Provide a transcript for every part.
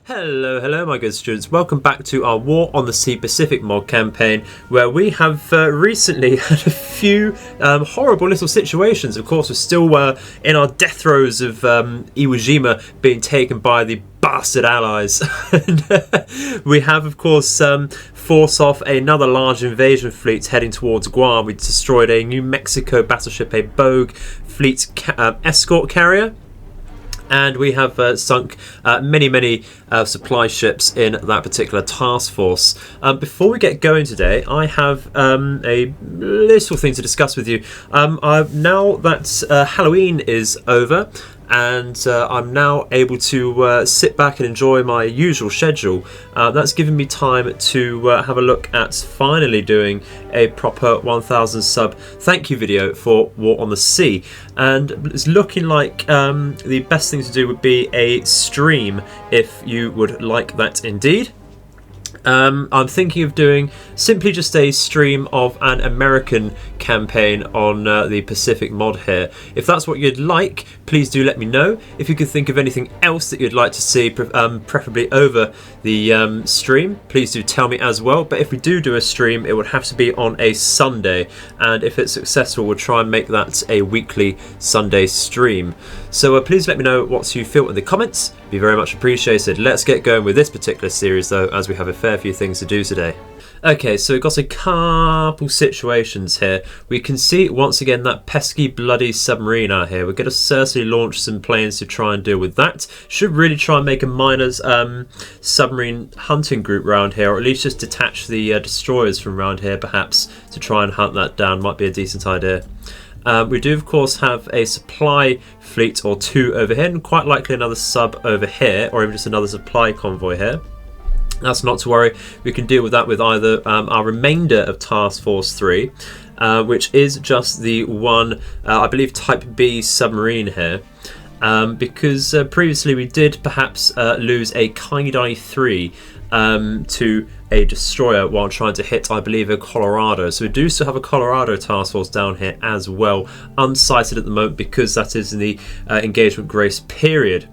Hello my good students, welcome back to our War on the Sea Pacific mod campaign, where we have recently had a few horrible little situations. Of course, we're still in our death throes of Iwo Jima being taken by the bastard allies. And we have, of course, forced off another large invasion fleet heading towards Guam. We destroyed a New Mexico battleship, a Bogue fleet escort carrier. And we have sunk many supply ships in that particular task force. Before we get going today, I have a little thing to discuss with you. Now that Halloween is over, and I'm now able to sit back and enjoy my usual schedule. That's given me time to have a look at finally doing a proper 1000 sub thank you video for War on the Sea, and it's looking like the best thing to do would be a stream if you would like that indeed. I'm thinking of doing simply just a stream of an American campaign on the Pacific mod here. If that's what you'd like, please do let me know. If you could think of anything else that you'd like to see, preferably over the stream, please do tell me as well. But if we do a stream, it would have to be on a Sunday, and if it's successful, we'll try and make that a weekly Sunday stream. So please let me know what you feel in the comments. Be very much appreciated. Let's get going with this particular series though, as we have a fair few things to do today. Okay, so we've got a couple situations here. We can see once again that pesky bloody submarine out here. We're going to certainly launch some planes to try and deal with that. Should really try and make a miners submarine hunting group around here, or at least just detach the destroyers from around here perhaps to try and hunt that down. Might be a decent idea. We do of course have a supply fleet or two over here, and quite likely another sub over here, or even just another supply convoy here. That's not to worry, we can deal with that with either our remainder of Task Force 3, which is just the one, I believe, Type B submarine here. Because previously we did perhaps lose a Kaidai 3 to a destroyer while trying to hit, I believe, a Colorado. So we do still have a Colorado task force down here as well, unsighted at the moment because that is in the engagement grace period.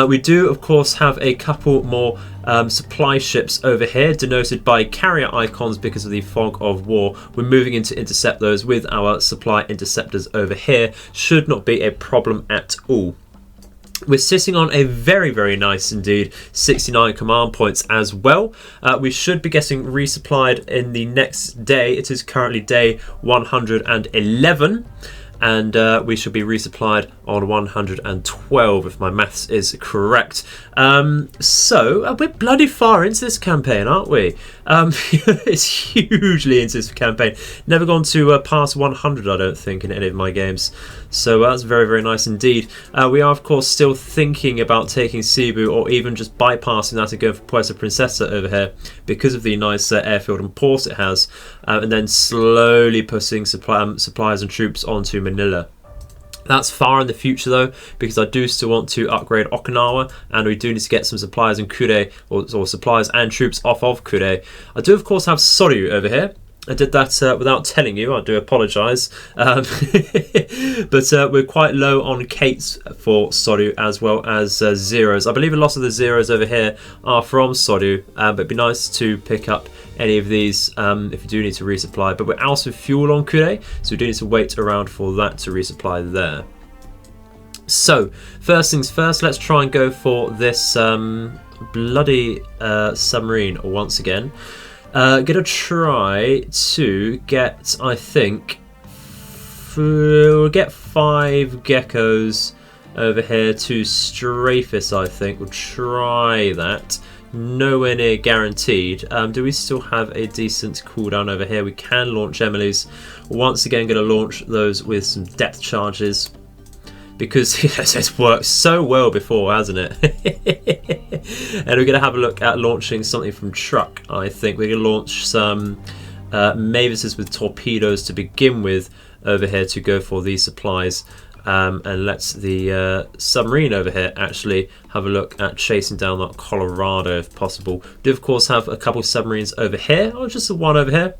We do of course have a couple more supply ships over here, denoted by carrier icons because of the fog of war. We're moving in to intercept those with our supply interceptors over here. Should not be a problem at all. We're sitting on a very nice indeed 69 command points as well. We should be getting resupplied in the next day. It is currently day 111. And we should be resupplied on 112 if my maths is correct. So we're bloody far into this campaign, aren't we? It's hugely into this campaign. Never gone to past 100, I don't think, in any of my games. So that's very nice indeed. We are of course still thinking about taking Cebu, or even just bypassing that and going for Puerto Princesa over here because of the nice airfield and port it has, and then slowly putting supplies and troops onto Manila. That's far in the future though, because I do still want to upgrade Okinawa, and we do need to get some supplies and Kure, or supplies and troops off of Kure. I do of course have Soryu over here. I did that without telling you, I do apologise. But we're quite low on Kates for Soryu as well as zeros. I believe a lot of the zeros over here are from Soryu, but it'd be nice to pick up any of these if you do need to resupply. But we're out of fuel on Kure, so we do need to wait around for that to resupply there. So, first things first, let's try and go for this bloody submarine once again. Gonna try to get, I think, we'll get 5 geckos over here to strafe us, I think. We'll try that. Nowhere near guaranteed. Do we still have a decent cooldown over here? We can launch Emily's. Once again, going to launch those with some depth charges, because it's worked so well before, hasn't it? And we're going to have a look at launching something from truck. I think we're going to launch some Mavises with torpedoes to begin with over here to go for these supplies. And let's the submarine over here actually have a look at chasing down that Colorado if possible. We do of course have a couple submarines over here, or just the one over here.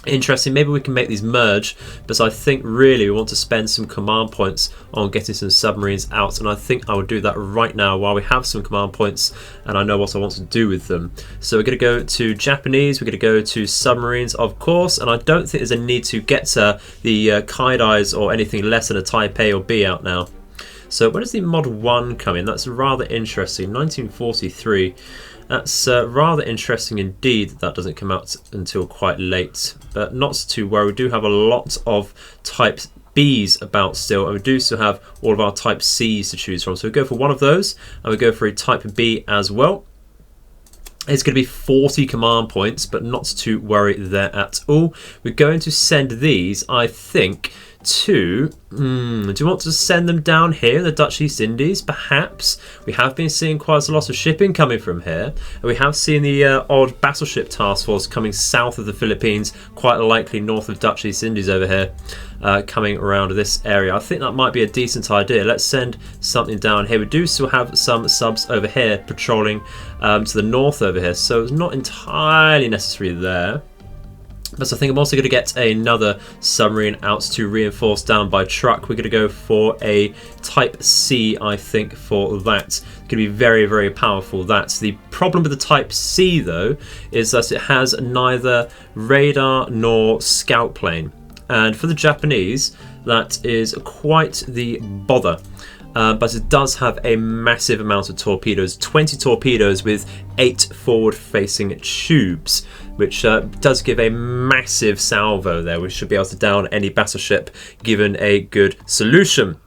Interesting, maybe we can make these merge, but I think really we want to spend some command points on getting some submarines out, and I think I will do that right now while we have some command points and I know what I want to do with them. So we're going to go to Japanese, we're going to go to submarines, of course, and I don't think there's a need to get the Kaidais or anything less than a Type A or B out now. So when does the Mod 1 come in? That's rather interesting, 1943. That's rather interesting indeed that doesn't come out until quite late, but not to worry, we do have a lot of Type Bs about still, and we do still have all of our Type Cs to choose from. So we go for one of those, and we go for a Type B as well. It's going to be 40 command points, but not to worry there at all. We're going to send these, I think, to... do you want to send them down here in the Dutch East Indies? Perhaps. We have been seeing quite a lot of shipping coming from here. And we have seen the odd battleship task force coming south of the Philippines, quite likely north of Dutch East Indies over here, coming around this area. I think that might be a decent idea. Let's send something down here. We do still have some subs over here patrolling to the north over here, so it's not entirely necessary there. But I think I'm also going to get another submarine out to reinforce down by truck. We're going to go for a Type C, I think, for that. It's going to be very, very powerful. That's the problem with the Type C, though, is that it has neither radar nor scout plane. And for the Japanese, that is quite the bother. But it does have a massive amount of torpedoes, 20 torpedoes with 8 forward-facing tubes, which does give a massive salvo there. We should be able to down any battleship given a good solution.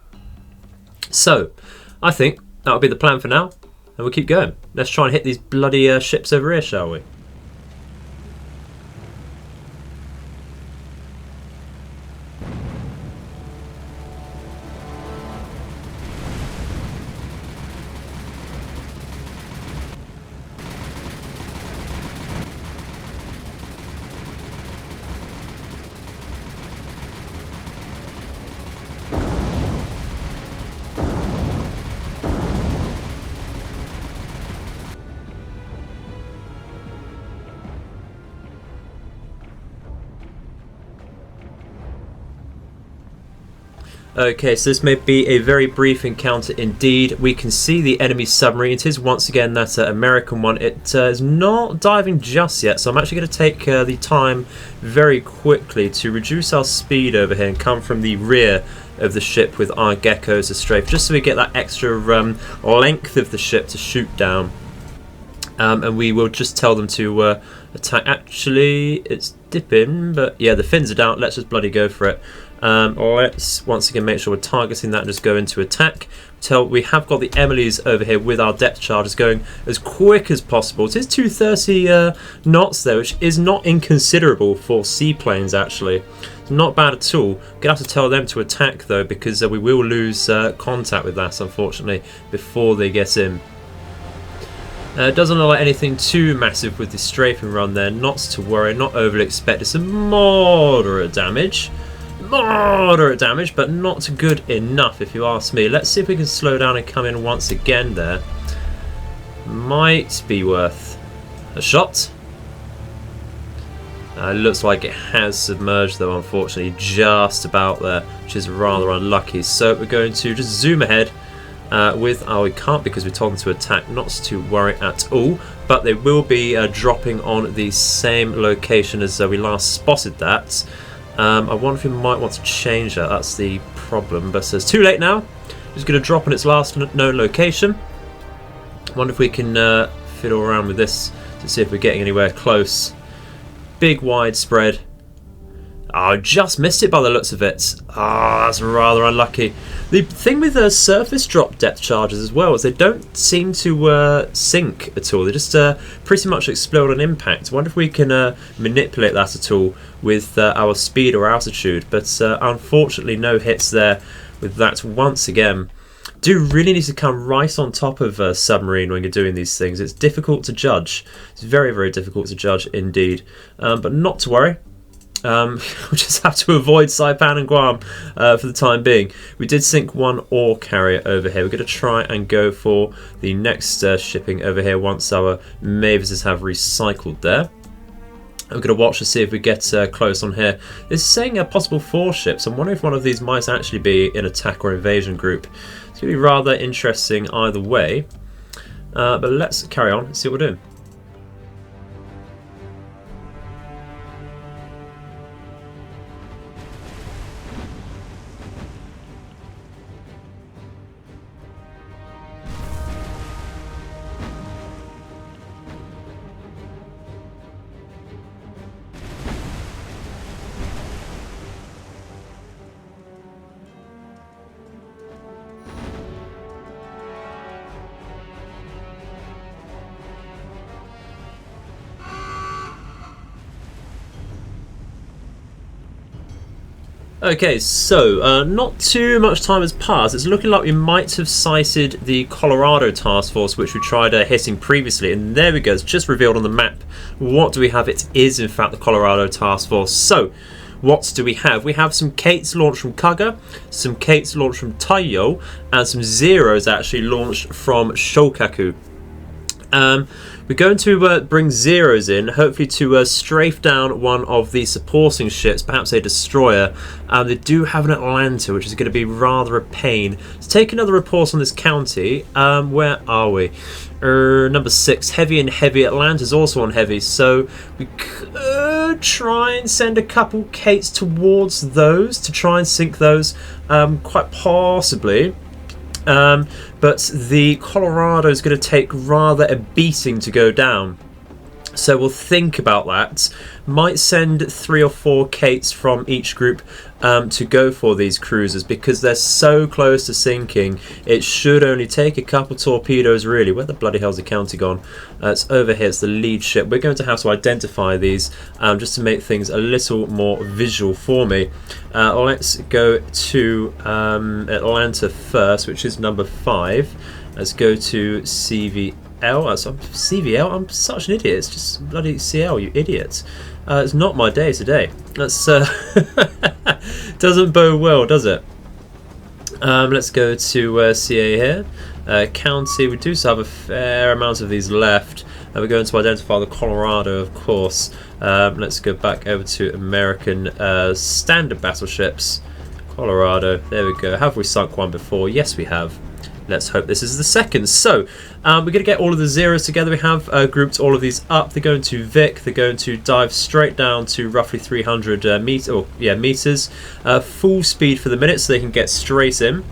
So, I think that'll be the plan for now, and we'll keep going. Let's try and hit these bloody ships over here, shall we? Okay, so this may be a very brief encounter indeed. We can see the enemy submarine. It is once again that American one. It is not diving just yet, so I'm actually going to take the time very quickly to reduce our speed over here and come from the rear of the ship with our geckos to strafe, just so we get that extra length of the ship to shoot down. And we will just tell them to attack. Actually, it's dipping, but yeah, the fins are down. Let's just bloody go for it. Let's once again make sure we're targeting that and just go into attack. We have got the Emily's over here with our depth charges going as quick as possible. It is 230 knots there, which is not inconsiderable for seaplanes actually. It's not bad at all. Gonna have to tell them to attack though, because we will lose contact with that unfortunately before they get in. It doesn't look like anything too massive with the strafing run there, not to worry, not overly expected. Some moderate damage, but not good enough if you ask me. Let's see if we can slow down and come in once again there. Might be worth a shot. Looks like it has submerged though, unfortunately, just about there, which is rather unlucky. So we're going to just zoom ahead. We can't because we told them to attack, not to worry at all, but they will be dropping on the same location as we last spotted that. I wonder if we might want to change that, that's the problem, but it's too late now. Just going to drop on its last known location. I wonder if we can fiddle around with this to see if we're getting anywhere close. Big wide spread. Oh, just missed it by the looks of it. Ah, that's rather unlucky. The thing with surface drop depth charges as well is they don't seem to sink at all. They just pretty much explode on impact. I wonder if we can manipulate that at all with our speed or altitude. But unfortunately, no hits there with that once again. Do really need to come right on top of a submarine when you're doing these things. It's difficult to judge. It's very, very difficult to judge indeed. But not to worry. We'll just have to avoid Saipan and Guam for the time being. We did sink one ore carrier over here. We're going to try and go for the next shipping over here once our Mavises have recycled there. I'm going to watch to see if we get close on here. It's saying a possible 4 ships. I'm wondering if one of these might actually be an attack or invasion group. It's going to be rather interesting either way. But let's carry on and see what we're doing. Okay, so not too much time has passed. It's looking like we might have sighted the Colorado task force, which we tried hitting previously, and there we go. It's just revealed on the map. What do we have? It is in fact the Colorado task force. So what do we have? We have some Kates launched from Kaga, some Kates launched from Taiyo, and some Zeros actually launched from Shokaku. We're going to bring Zeros in, hopefully to strafe down one of the supporting ships, perhaps a destroyer. They do have an Atlanta, which is going to be rather a pain. Let's take another report on this county. Where are we? Number 6, heavy and heavy. Atlanta's also on heavy, so we could try and send a couple Kates towards those to try and sink those, quite possibly. But the Colorado is going to take rather a beating to go down. So we'll think about that. Might send 3 or 4 Kates from each group to go for these cruisers because they're so close to sinking. It should only take a couple torpedoes really. Where the bloody hell's the county gone? It's over here. It's the lead ship. We're going to have to identify these just to make things a little more visual for me. Let's go to Atlanta first, which is number 5. Let's go to CVL. CVL? I'm such an idiot. It's just bloody CL, you idiot. It's not my day today. That's doesn't bode well, does it? Let's go to CA here. County, we do still have a fair amount of these left. We're going to identify the Colorado, of course. Let's go back over to American standard battleships. Colorado, there we go. Have we sunk one before? Yes, we have. Let's hope this is the second. So we're going to get all of the Zeros together. We have grouped all of these up. They're going to Vic. They're going to dive straight down to roughly 300 meters. Full speed for the minute so they can get straight in.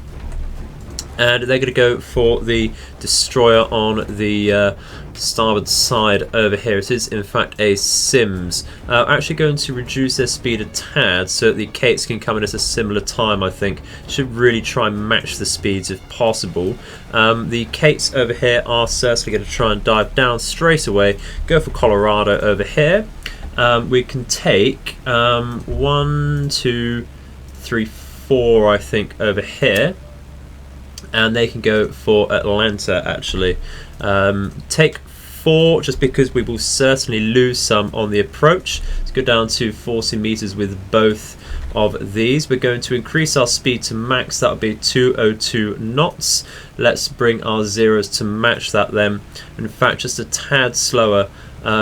And they're going to go for the destroyer on the starboard side over here. It is in fact a Sims. Actually going to reduce their speed a tad so that the Kates can come in at a similar time. I think should really try and match the speeds if possible. The Kates over here are certainly going to try and dive down straight away. Go for Colorado over here. We can take 1, 2, 3, 4 I think over here. And they can go for Atlanta actually. Take 4 just because we will certainly lose some on the approach. Let's go down to 40 meters with both of these. We're going to increase our speed to max. That would be 202 knots. Let's bring our Zeros to match that then. In fact, just a tad slower.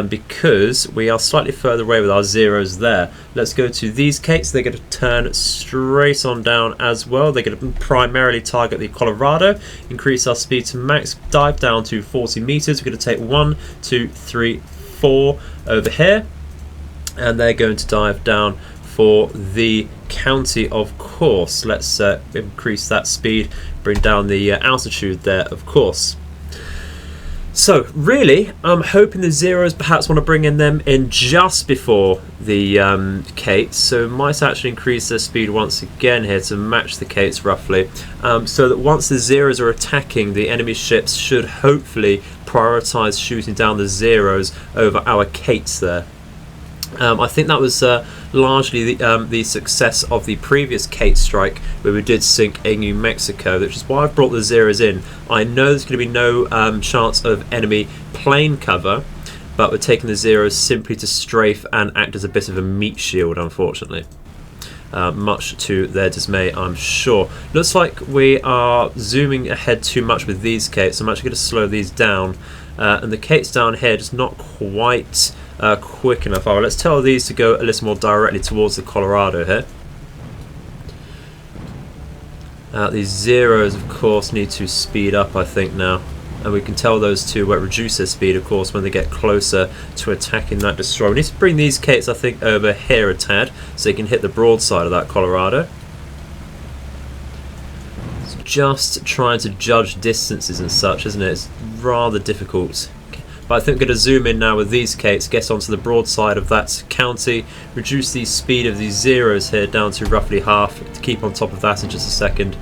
Because we are slightly further away with our Zeros there. Let's go to these Kates. They're going to turn straight on down as well. They're going to primarily target the Colorado. Increase our speed to max. Dive down to 40 meters. We're going to take 1, 2, 3, 4 over here. And they're going to dive down for the county, of course. Let's increase that speed. Bring down the altitude there, of course. So really, I'm hoping the Zeros perhaps want to bring them in just before the Kates, so might actually increase their speed once again here to match the Kates roughly, so that once the Zeros are attacking, the enemy ships should hopefully prioritise shooting down the Zeros over our Kates there. I think that was largely the success of the previous Kate strike where we did sink a New Mexico, which is why I've brought the Zeros in. I know there's going to be no chance of enemy plane cover, but we're taking the Zeros simply to strafe and act as a bit of a meat shield, unfortunately. Much to their dismay, I'm sure. Looks like we are zooming ahead too much with these Kates. I'm actually going to slow these down. And the Kates down here just not quite quick enough. Alright, let's tell these to go a little more directly towards the Colorado here. These zeros, of course, need to speed up, I think, now. And we can tell those to reduce their speed, of course, when they get closer to attacking that destroyer. We need to bring these Kates, I think, over here a tad, so they can hit the broadside of that Colorado. It's just trying to judge distances and such, isn't it? It's rather difficult. But I think we're going to zoom in now with these Kates, get onto the broadside of that county, reduce the speed of these zeros here down to roughly half, to keep on top of that in just a second.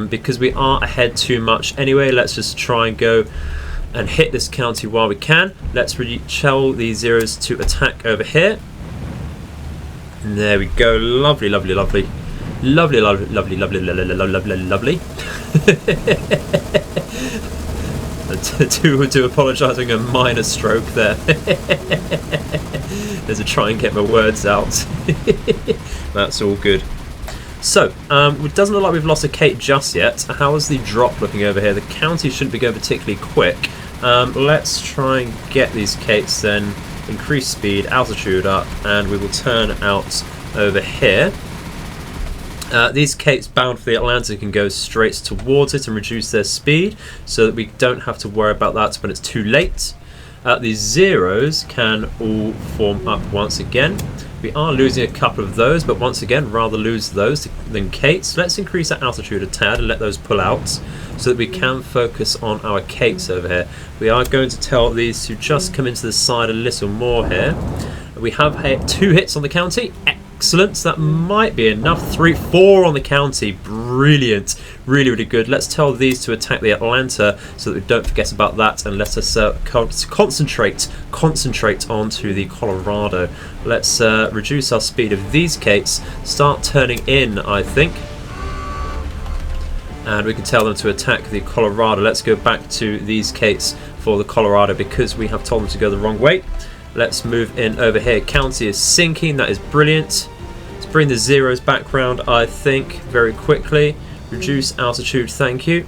Because we are ahead too much anyway, let's just try and go and hit this county while we can. Let's tell these zeros to attack over here. And there we go. Lovely, lovely, lovely. Lovely, lovely, lovely, lovely, lovely, lovely. to apologising a minor stroke there. There's a try and get my words out. That's all good. So, it doesn't look like we've lost a Kate just yet. How is the drop looking over here? The county shouldn't be going particularly quick. Let's try and get these Kates then, increase speed, altitude up, and we will turn out over here. These Kates bound for the Atlantic can go straight towards it and reduce their speed so that we don't have to worry about that when it's too late. These zeros can all form up once again. We are losing a couple of those, but once again, rather lose those than Kates. Let's increase that altitude a tad and let those pull out so that we can focus on our Kates over here. We are going to tell these to just come into the side a little more here. We have 2 hits on the county. Excellent. That might be enough. 4 on the county. Brilliant. Really, really good. Let's tell these to attack the Atlanta so that we don't forget about that, and let us concentrate onto the Colorado. Let's reduce our speed of these Kates. Start turning in, I think. And we can tell them to attack the Colorado. Let's go back to these Kates for the Colorado because we have told them to go the wrong way. Let's move in over here. County is sinking. That is brilliant. Let's bring the zeros back round, I think, very quickly. Reduce altitude, thank you.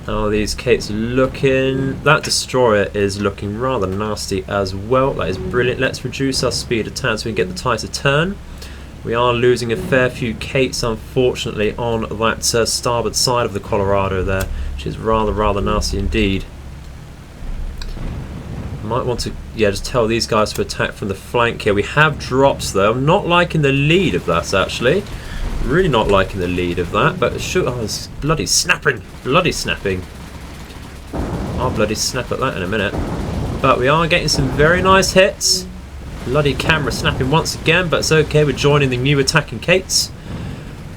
How are these Kates looking? That destroyer is looking rather nasty as well. That is brilliant. Let's reduce our speed a tad so we can get the tighter turn. We are losing a fair few Kates, unfortunately, on that starboard side of the Colorado there, which is rather nasty indeed. Might want to, just tell these guys to attack from the flank here. We have drops though. I'm not liking the lead of that actually. Really not liking the lead of that. But it's bloody snapping. Bloody snapping. I'll bloody snap at that in a minute. But we are getting some very nice hits. Bloody camera snapping once again, but it's okay. We're joining the new attacking Kates.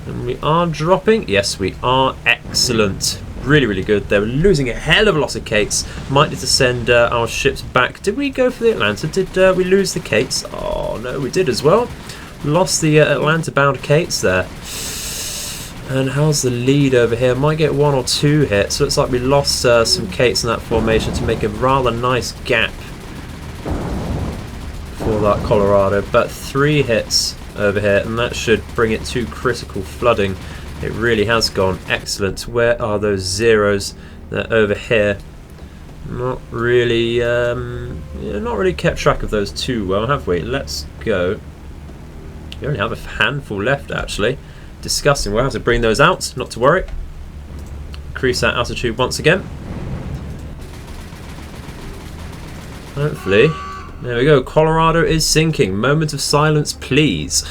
And we are dropping. Yes, we are. Excellent. Really, really good. They were losing a hell of a lot of Kates. Might need to send our ships back. Did we go for the Atlanta? Did we lose the Kates? Oh, no, we did as well. Lost the Atlanta-bound Kates there. And how's the lead over here? Might get 1 or 2 hits. Looks like we lost some Kates in that formation to make a rather nice gap for that Colorado. But 3 hits over here, and that should bring it to critical flooding. It really has gone. Excellent. Where are those zeros? They're over here. Not really kept track of those too well, have we? Let's go. We only have a handful left actually. Disgusting. We'll have to bring those out, not to worry. Increase that altitude once again. Hopefully. There we go. Colorado is sinking. Moment of silence, please.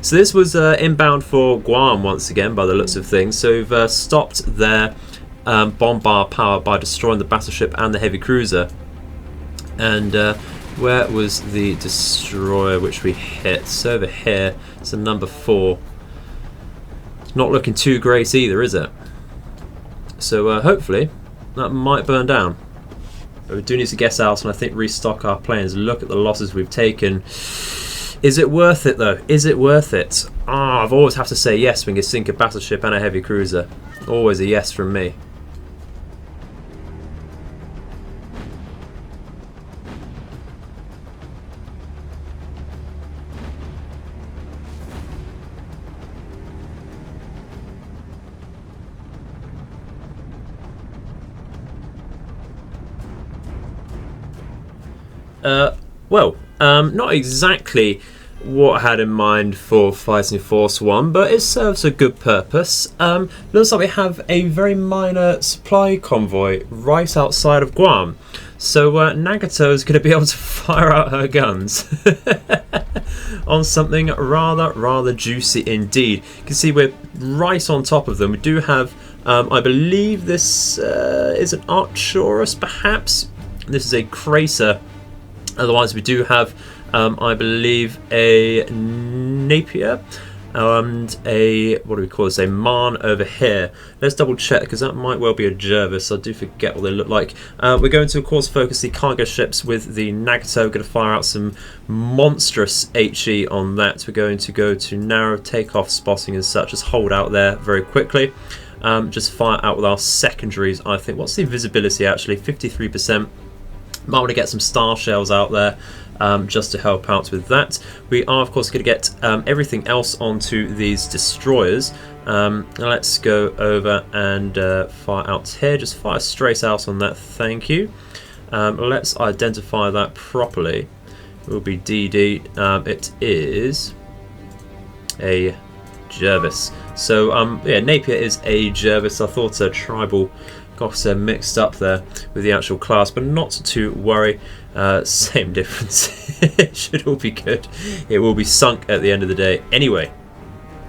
So this was inbound for Guam once again by the looks of things. So we've stopped their bombard power by destroying the battleship and the heavy cruiser. And where was the destroyer which we hit? It's over here. It's a number 4. It's not looking too great either, is it? So hopefully that might burn down. But we do need to get out and I think restock our planes. Look at the losses we've taken. Is it worth it though? Is it worth it? I've always have to say yes when you sink a battleship and a heavy cruiser. Always a yes from me. Not exactly what I had in mind for Fighting Force 1, but it serves a good purpose. Looks like we have a very minor supply convoy right outside of Guam. So Nagato is going to be able to fire out her guns on something rather juicy indeed. You can see we're right on top of them. We do have, I believe this is an Arcturus perhaps. This is a Cracer. Otherwise we do have, I believe, a Napier and a, what do we call this, a Marn over here. Let's double check because that might well be a Jervis. I do forget what they look like. We're going to of course focus the cargo ships with the Nagato. We're going to fire out some monstrous HE on that. We're going to go to narrow takeoff spotting and such. Just hold out there very quickly. Just fire out with our secondaries, I think. What's the visibility actually? 53%. Might want to get some star shells out there just to help out with that. We are of course going to get everything else onto these destroyers. Let's go over and fire out here. Just fire straight out on that, thank you. Let's identify that properly. It will be DD. It is a Jervis. So yeah, Napier is a Jervis. I thought a tribal got mixed up there with the actual class, but not to worry. Same difference. It should all be good. It will be sunk at the end of the day. Anyway,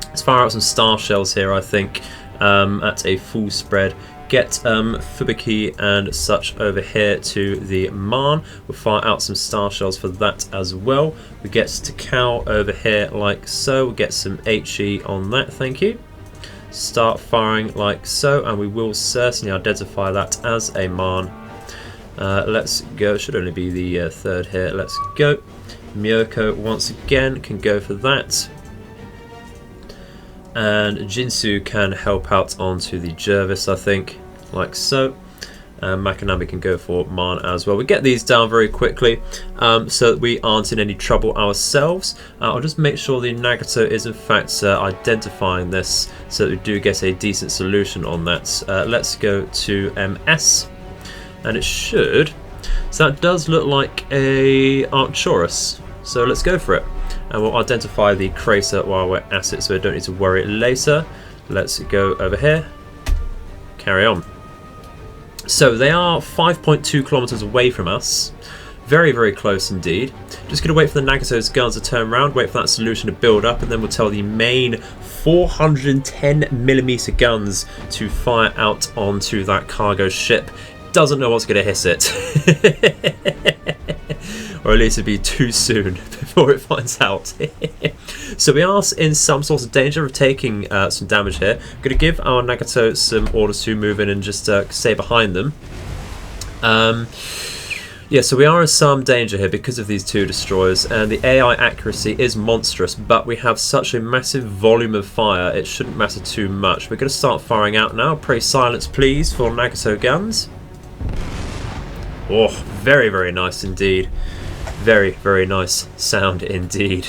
let's fire out some star shells here, I think, at a full spread. Get Fubuki and such over here to the Marn. We'll fire out some star shells for that as well. We get to Cow over here like so. We'll get some HE on that, thank you. Start firing like so, and we will certainly identify that as a Marn. Let's go. Should only be the third here. Let's go. Miyoko once again can go for that, and Jinsu can help out onto the Jervis, I think, like so. Makanami can go for Marn as well. We get these down very quickly so that we aren't in any trouble ourselves. I'll just make sure the Nagato is in fact identifying this so that we do get a decent solution on that. Let's go to MS, and it should. So that does look like a Arcturus. So let's go for it. And we'll identify the Cracer while we're at it so we don't need to worry later. Let's go over here. Carry on. So they are 5.2 kilometers away from us. Very close indeed. Just going to wait for the Nagato's guns to turn around, wait for that solution to build up, and then we'll tell the main 410mm guns to fire out onto that cargo ship. Doesn't know what's going to hit it. Or at least it'd be too soon before it finds out. So we are in some sort of danger of taking some damage here. I'm going to give our Nagato some orders to move in and just stay behind them. Yeah, so we are in some danger here because of these two destroyers, and the AI accuracy is monstrous, but we have such a massive volume of fire, it shouldn't matter too much. We're going to start firing out now. Pray silence, please, for Nagato guns. Oh, very nice indeed. Very nice sound indeed.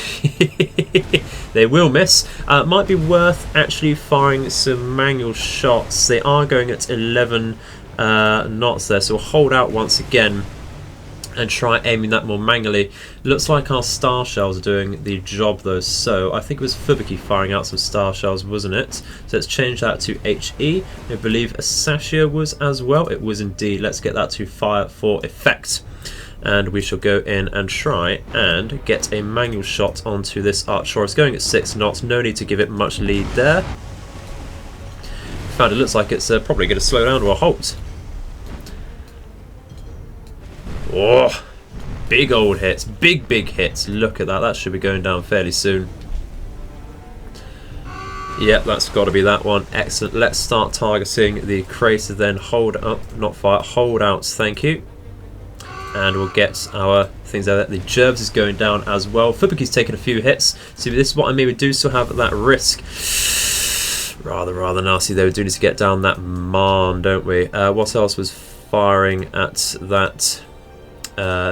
They will miss. Might be worth actually firing some manual shots. They are going at 11 knots there, so we'll hold out once again and try aiming that more manually. Looks like our star shells are doing the job though, so I think it was Fubuki firing out some star shells, wasn't it? So let's change that to HE. I believe Asashia was as well. It was indeed. Let's get that to fire for effect. And we shall go in and try and get a manual shot onto this Arcturus. Going at 6 knots, no need to give it much lead there. In fact, it looks like it's probably going to slow down to a halt. Oh, big old hits, big hits. Look at that, that should be going down fairly soon. Yep, that's got to be that one. Excellent. Let's start targeting the crater then. Hold up, not fire, hold outs, thank you. And we'll get our things out there. The Jervis is going down as well. Fubuki's taking a few hits. See, this is what I mean. We do still have that risk. Rather nasty though. We do need to get down that Marn, don't we? What else was firing at that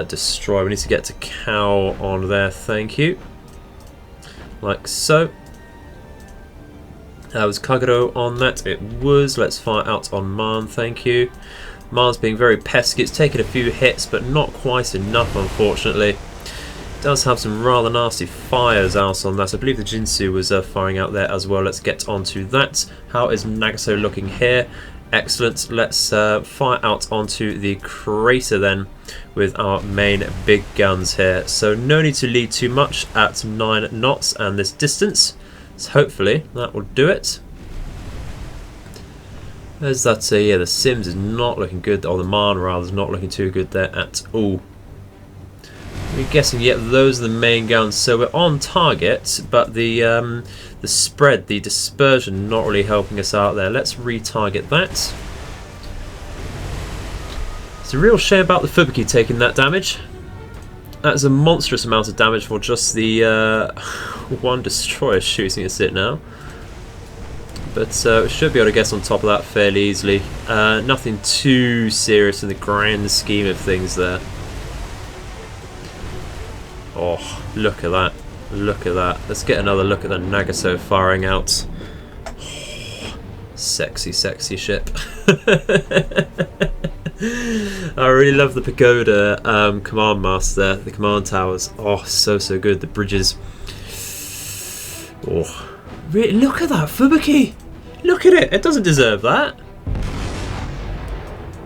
destroyer? We need to get to Cow on there. Thank you. Like so. Was Kagero on that? It was. Let's fire out on Marn. Thank you. Mars being very pesky. It's taken a few hits, but not quite enough, unfortunately. It does have some rather nasty fires out on that. I believe the Jinsu was firing out there as well. Let's get onto that. How is Nagaso looking here? Excellent. Let's fire out onto the crater then with our main big guns here. So no need to lead too much at 9 knots and this distance. So hopefully that will do it. There's that, yeah, the Sims is not looking good, or the Marn rather is not looking too good there at all. We're guessing, yeah, those are the main guns, so we're on target, but the spread, the dispersion, not really helping us out there. Let's retarget that. It's a real shame about the Fubuki taking that damage. That's a monstrous amount of damage for just the one destroyer shooting us it now. But we should be able to get on top of that fairly easily. Nothing too serious in the grand scheme of things there. Oh, look at that. Look at that. Let's get another look at the Nagaso firing out. Oh, sexy, sexy ship. I really love the Pagoda command mast there, the command towers. Oh, so good. The bridges. Oh, really, look at that Fubuki. Look at it. It doesn't deserve that.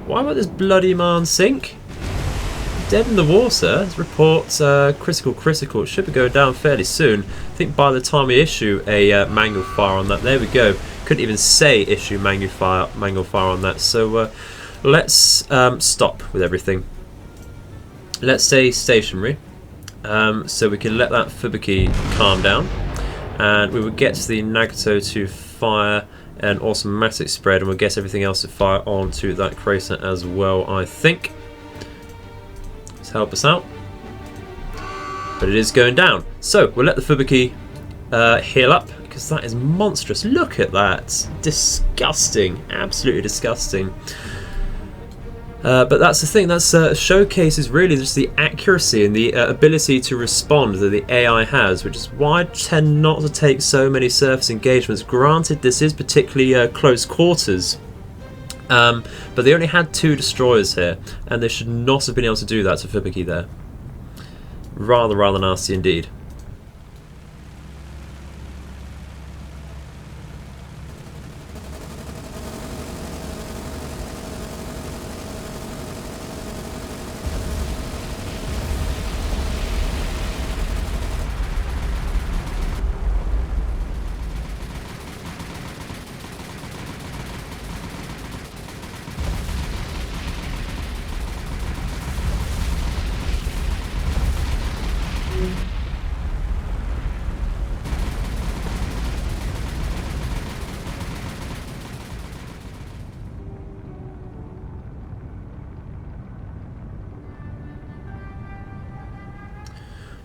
Why won't this bloody man sink? Dead in the water. Let's report critical. It should be going down fairly soon. I think by the time we issue a manual fire on that, there we go. Couldn't even say issue manual fire on that. So let's stop with everything. Let's stay stationary, so we can let that Fubuki calm down, and we will get the Nagato to fire an automatic spread, and we'll get everything else to fire onto that crater as well, I think. Help us out, but it is going down, so we'll let the Fubuki heal up, because that is monstrous. Look at that. Disgusting. Absolutely disgusting. But that's the thing, that's showcases really just the accuracy and the ability to respond that the AI has, which is why I tend not to take so many surface engagements. Granted, this is particularly close quarters, but they only had 2 destroyers here, and they should not have been able to do that to Fubuki there. Rather nasty indeed.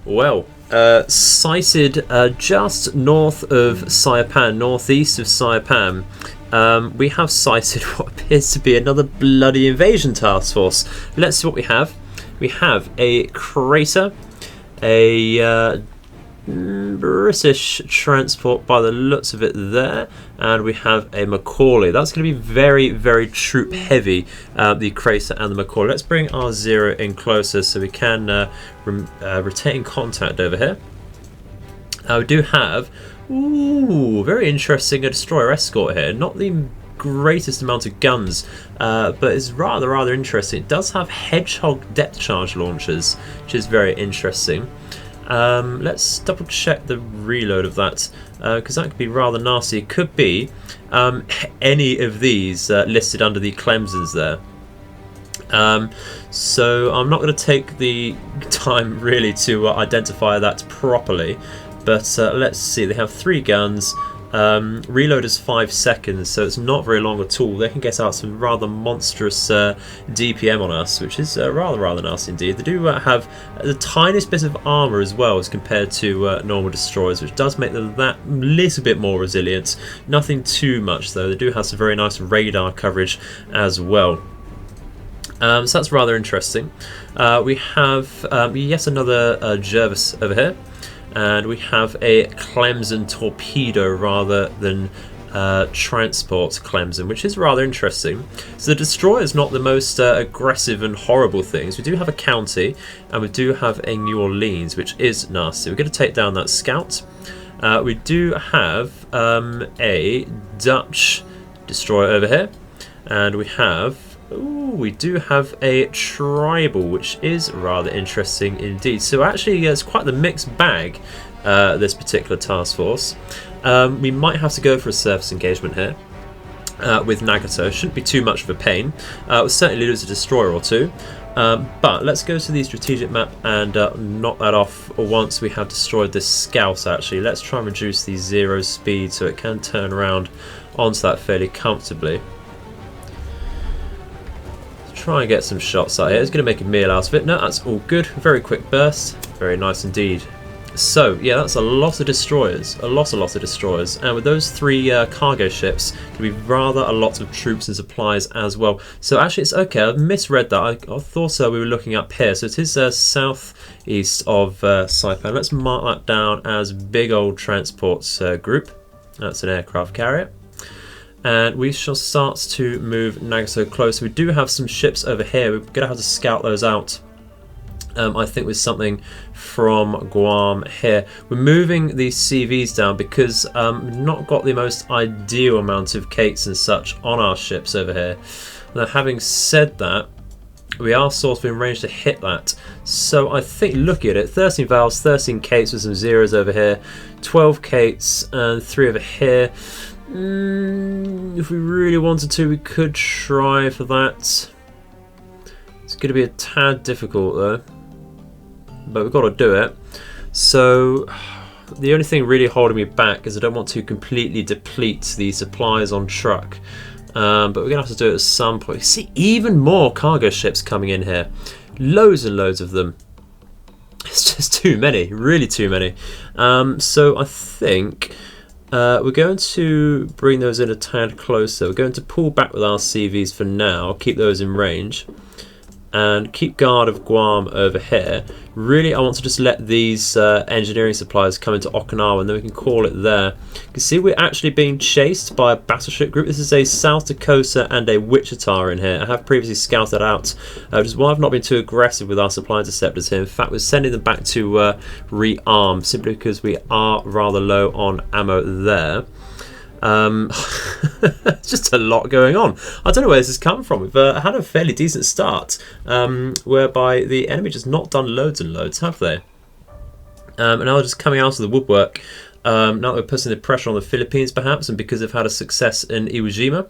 Well, sighted just north of Saipan, northeast of Saipan, we have sighted what appears to be another bloody invasion task force. Let's see what we have. We have a crater, a British transport by the looks of it there, and we have a Macaulay. That's going to be very troop heavy, the crater and the Macaulay. Let's bring our 0 in closer so we can retain contact over here. We do have, ooh, very interesting, a destroyer escort here. Not the greatest amount of guns, but it's rather interesting. It does have Hedgehog depth charge launchers, which is very interesting. Let's double check the reload of that, because that could be rather nasty. It could be any of these listed under the Clemsons there. So I'm not going to take the time really to identify that properly, but let's see. They have 3 guns. Reload is 5 seconds, so it's not very long at all. They can get out some rather monstrous DPM on us, which is rather nice indeed. They do have the tiniest bit of armour as well as compared to normal destroyers, which does make them that little bit more resilient. Nothing too much though. They do have some very nice radar coverage as well. So that's rather interesting. We have yet another Jervis over here. And we have a Clemson torpedo rather than transport Clemson, which is rather interesting. So the destroyer is not the most aggressive and horrible things. We do have a county, and we do have a New Orleans, which is nasty. We're going to take down that scout. We do have a Dutch destroyer over here, and we do have a tribal, which is rather interesting indeed. So actually, it's quite the mixed bag, this particular task force. We might have to go for a surface engagement here with Nagato. Shouldn't be too much of a pain. We'll certainly lose a destroyer or two. But let's go to the strategic map and knock that off once we have destroyed this scout. Actually, let's try and reduce the 0 speed so it can turn around onto that fairly comfortably. Try and get some shots out here. It's going to make a meal out of it. No, that's all good. Very quick burst. Very nice indeed. So, yeah, that's a lot of destroyers. A lot of destroyers. And with those 3 cargo ships, going to be rather a lot of troops and supplies as well. So, actually, it's okay. I misread that. I thought we were looking up here. So, it is southeast of Saipan. Let's mark that down as big old transport group. That's an aircraft carrier. And we shall start to move Nagato close. We do have some ships over here. We're going to have to scout those out. I think with something from Guam here. We're moving these CVs down because we've not got the most ideal amount of cakes and such on our ships over here. Now, having said that, we are sort of in range to hit that. So I think, looking at it, 13 valves, 13 cakes with some zeros over here, 12 cakes and 3 over here. If we really wanted to, we could try for that. It's going to be a tad difficult though, but we've got to do it. So the only thing really holding me back is I don't want to completely deplete the supplies on truck, but we're going to have to do it at some point. See, even more cargo ships coming in here, loads and loads of them. It's just too many, really too many. So I think we're going to bring those in a tad closer. We're going to pull back with our CVs for now, keep those in range, and keep guard of Guam over here. Really, I want to just let these engineering supplies come into Okinawa, and then we can call it there. You can see we're actually being chased by a battleship group. This is a South Dakota and a Wichita in here. I have previously scouted out, which is why I've not been too aggressive with our supply interceptors here. In fact, we're sending them back to rearm, simply because we are rather low on ammo there. It's just a lot going on. I don't know where this has come from. We've had a fairly decent start, whereby the enemy just not done loads and loads, have they? And now they're just coming out of the woodwork. Now that we're putting the pressure on the Philippines, perhaps, and because they've had a success in Iwo Jima.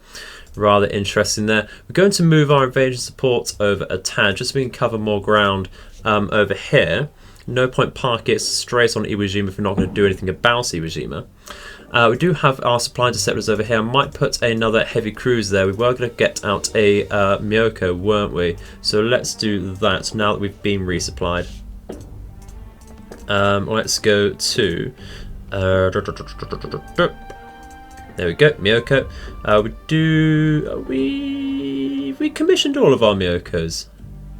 Rather interesting there. We're going to move our invasion support over a tad, just so we can cover more ground over here. No point parking it straight on Iwo Jima if we're not going to do anything about Iwo Jima. We do have our supply interceptors over here. I might put another heavy cruise there. We were going to get out a Myoko, weren't we? So let's do that now that we've been resupplied. Let's go to... there we go, Myoko. We commissioned all of our Myokos.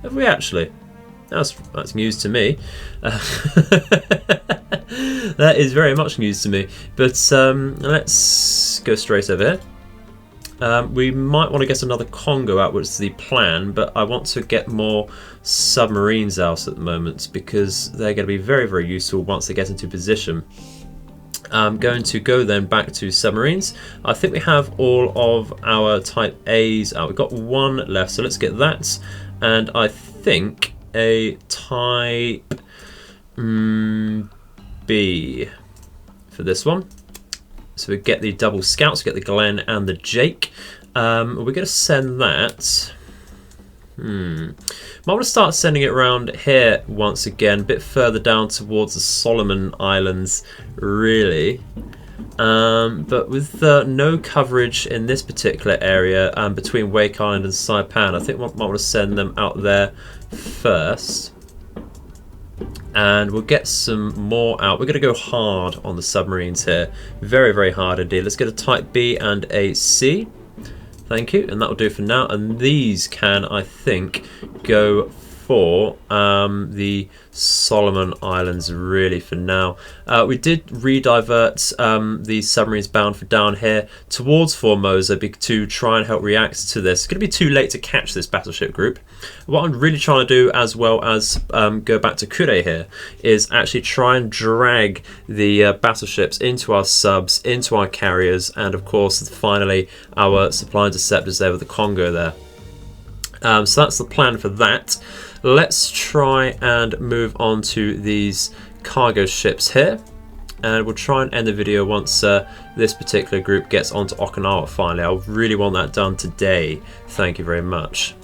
Have we actually? That's news to me. That is very much news to me. But let's go straight over here. We might want to get another Congo out, which is the plan, but I want to get more submarines out at the moment because they're going to be very, very useful once they get into position. I'm going to go then back to submarines. I think we have all of our Type A's out. We've got one left, so let's get that. And I think a Type B for this one. So we get the double scouts, we get the Glenn and the Jake. We're going to send that. Might want to start sending it around here once again, a bit further down towards the Solomon Islands, really. But with no coverage in this particular area between Wake Island and Saipan, I think we might want to send them out there first. And we'll get some more out. We're going to go hard on the submarines here. Very, very hard indeed. Let's get a Type B and a C. Thank you. And that'll do for now. And these can, I think, go for the Solomon Islands really for now. We did redivert the submarines bound for down here towards Formosa to try and help react to this. It's going to be too late to catch this battleship group. What I'm really trying to do, as well as go back to Kure here, is actually try and drag the battleships into our subs, into our carriers, and of course finally our supply interceptors there with the Congo there. So that's the plan for that. Let's try and move on to these cargo ships here, and we'll try and end the video once this particular group gets onto Okinawa finally. I really want that done today. Thank you very much.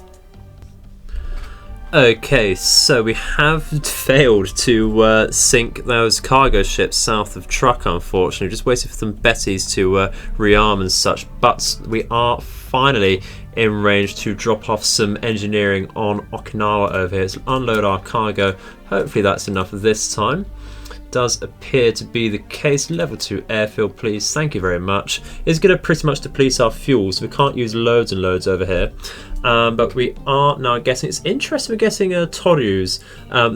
Okay, so we have failed to sink those cargo ships south of Truk, unfortunately. Just waiting for some Bettys to rearm and such, but we are finally in range to drop off some engineering on Okinawa over here. So unload our cargo. Hopefully that's enough this time. Does appear to be the case. Level 2 airfield, please. Thank you very much. It's going to pretty much deplete our fuel, so we can't use loads and loads over here. But we are now getting, it's interesting we're getting Toryus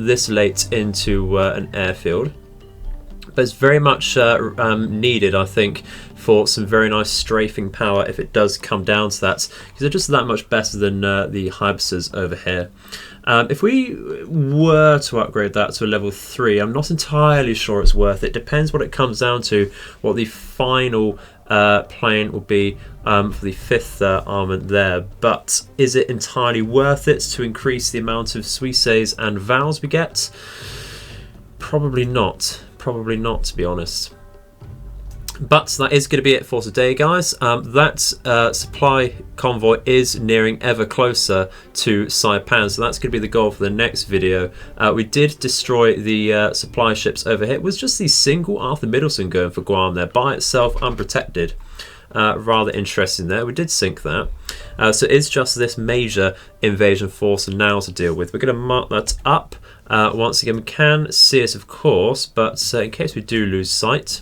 this late into an airfield. But it's very much needed, I think, for some very nice strafing power if it does come down to that, because they're just that much better than the Hybuses over here. If we were to upgrade that to a level 3, I'm not entirely sure it's worth it. Depends what it comes down to, what the final plane will be for the 5th armament there. But is it entirely worth it to increase the amount of Suisses and Vals we get? Probably not. Probably not, to be honest. But that is going to be it for today, guys. That supply convoy is nearing ever closer to Saipan, so that's going to be the goal for the next video. We did destroy the supply ships over here. It was just the single Arthur Middleton going for Guam there by itself, unprotected. Rather interesting there. We did sink that. So it's just this major invasion force now to deal with. We're going to mark that up. Once again, we can see it, of course, but in case we do lose sight,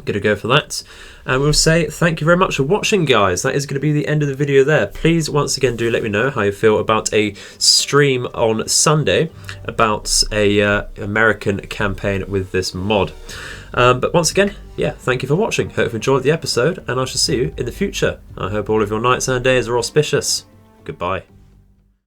going to go for that, and we'll say thank you very much for watching, guys. That is going to be the end of the video there. Please once again do let me know how you feel about a stream on Sunday about a American campaign with this mod. But once again, yeah, thank you for watching. Hope you enjoyed the episode, and I shall see you in the future. I hope all of your nights and days are auspicious. Goodbye.